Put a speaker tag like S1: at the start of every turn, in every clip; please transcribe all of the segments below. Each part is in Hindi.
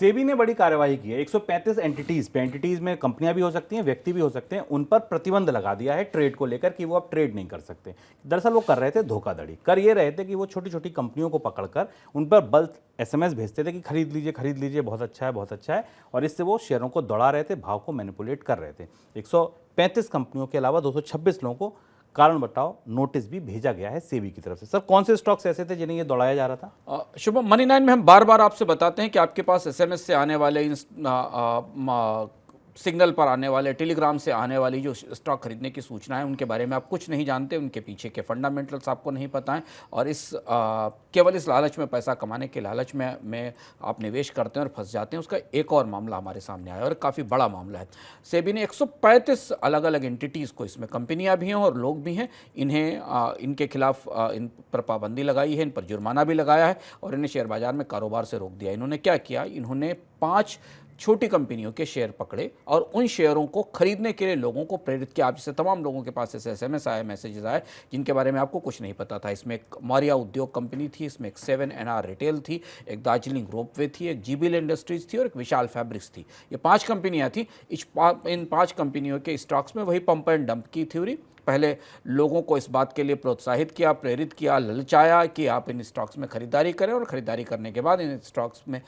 S1: सेबी ने बड़ी कार्रवाई की है। 135 एंटिटीज में कंपनियां भी हो सकती हैं, व्यक्ति भी हो सकते हैं, उन पर प्रतिबंध लगा दिया है ट्रेड को लेकर कि वो अब ट्रेड नहीं कर सकते। दरअसल वो कर रहे थे धोखाधड़ी, कर ये रहे थे कि वो छोटी छोटी कंपनियों को पकड़कर उन पर बल्क एसएमएस भेजते थे कि खरीद लीजिए, बहुत अच्छा है, बहुत अच्छा है, और इससे वो शेयरों को दौड़ा रहे थे, भाव को मैनिपुलेट कर रहे थे। 135 कंपनियों के अलावा 226 लोगों को कारण बताओ नोटिस भी भेजा गया है सेबी की तरफ से। सर, कौन से स्टॉक्स ऐसे थे जिन्हें ये दौड़ाया जा रहा था?
S2: शुभम, मनी नाइन में हम बार बार आपसे बताते हैं कि आपके पास एसएमएस से आने वाले इन सिग्नल पर आने वाले, टेलीग्राम से आने वाली जो स्टॉक खरीदने की सूचना है, उनके बारे में आप कुछ नहीं जानते, उनके पीछे के फंडामेंटल्स आपको नहीं पता हैं, और केवल इस लालच में, पैसा कमाने के लालच में आप निवेश करते हैं और फंस जाते हैं। उसका एक और मामला हमारे सामने आया और काफ़ी बड़ा मामला है। सेबी ने 135 अलग अलग एंटिटीज़ को, इसमें कंपनियां भी हैं और लोग भी हैं, इनके खिलाफ इन पर पाबंदी लगाई है, इन पर जुर्माना भी लगाया है और इन्हें शेयर बाजार में कारोबार से रोक दिया। इन्होंने क्या किया? इन्होंने 5 छोटी कंपनियों के शेयर पकड़े और उन शेयरों को खरीदने के लिए लोगों को प्रेरित किया। आप जैसे तमाम लोगों के पास ऐसे एसएमएस आए, मैसेजेस आए, जिनके बारे में आपको कुछ नहीं पता था। इसमें एक मौर्या उद्योग कंपनी थी, इसमें एक 7NR रिटेल थी, एक दार्जिलिंग रोपवे थी, एक जीबीएल इंडस्ट्रीज थी और एक विशाल फैब्रिक्स थी। ये 5 कंपनियां थी। इन 5 कंपनियों के स्टॉक्स में वही पंप एंड डंप की थ्योरी, पहले लोगों को इस बात के लिए प्रोत्साहित किया, प्रेरित किया, ललचाया कि आप इन स्टॉक्स में खरीदारी करें, और खरीदारी करने के बाद इन स्टॉक्स में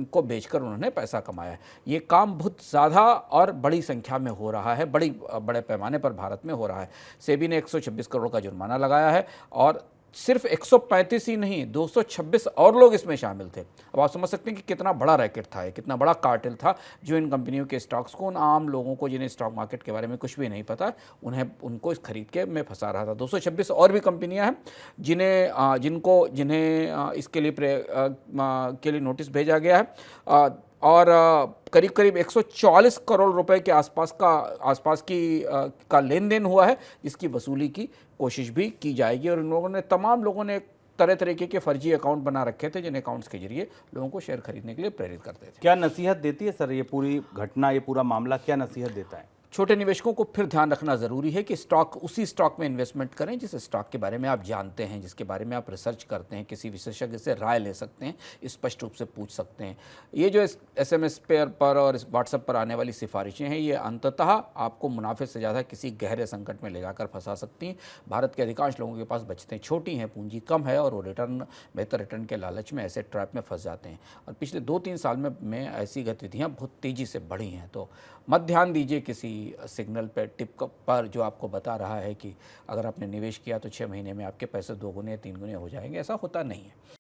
S2: को बेचकर उन्होंने पैसा कमाया। ये काम बहुत ज़्यादा और बड़ी संख्या में हो रहा है, बड़े पैमाने पर भारत में हो रहा है। सेबी ने 126 करोड़ का जुर्माना लगाया है और सिर्फ 135 ही नहीं, 226 और लोग इसमें शामिल थे। अब आप समझ सकते हैं कि कितना बड़ा रैकेट था, ये कितना बड़ा कार्टेल था, जो इन कंपनियों के स्टॉक्स को, उन आम लोगों को जिन्हें स्टॉक मार्केट के बारे में कुछ भी नहीं पता, उनको इस खरीद के में फंसा रहा था। 226 और भी कंपनियां हैं जिन्हें इसके लिए नोटिस भेजा गया है, और करीब करीब 144 करोड़ रुपए के आसपास का लेन देन हुआ है, जिसकी वसूली की कोशिश भी की जाएगी। और तमाम लोगों ने तरह तरीके के फर्जी अकाउंट बना रखे थे, जिन अकाउंट्स के जरिए लोगों को शेयर खरीदने के लिए प्रेरित करते थे।
S1: क्या नसीहत देती है सर ये पूरी घटना, ये पूरा मामला क्या नसीहत देता है?
S2: छोटे निवेशकों को फिर ध्यान रखना ज़रूरी है कि उसी स्टॉक में इन्वेस्टमेंट करें जिस स्टॉक के बारे में आप जानते हैं, जिसके बारे में आप रिसर्च करते हैं, किसी विशेषज्ञ से राय ले सकते हैं, स्पष्ट रूप से पूछ सकते हैं। ये जो एसएमएस पर और इस व्हाट्सएप पर आने वाली सिफारिशें हैं, ये अंततः आपको मुनाफे से ज़्यादा किसी गहरे संकट में ले जाकर फंसा सकती हैं। भारत के अधिकांश लोगों के पास बचतें छोटी हैं, पूंजी कम है, और वो बेहतर रिटर्न के लालच में ऐसे ट्रैप में फंस जाते हैं। और पिछले 2-3 साल में ऐसी गतिविधियाँ बहुत तेज़ी से बढ़ी हैं। तो मत ध्यान दीजिए किसी सिग्नल पर, टिप पर, जो आपको बता रहा है कि अगर आपने निवेश किया तो 6 महीने में आपके पैसे 2 गुने 3 गुने हो जाएंगे। ऐसा होता नहीं है।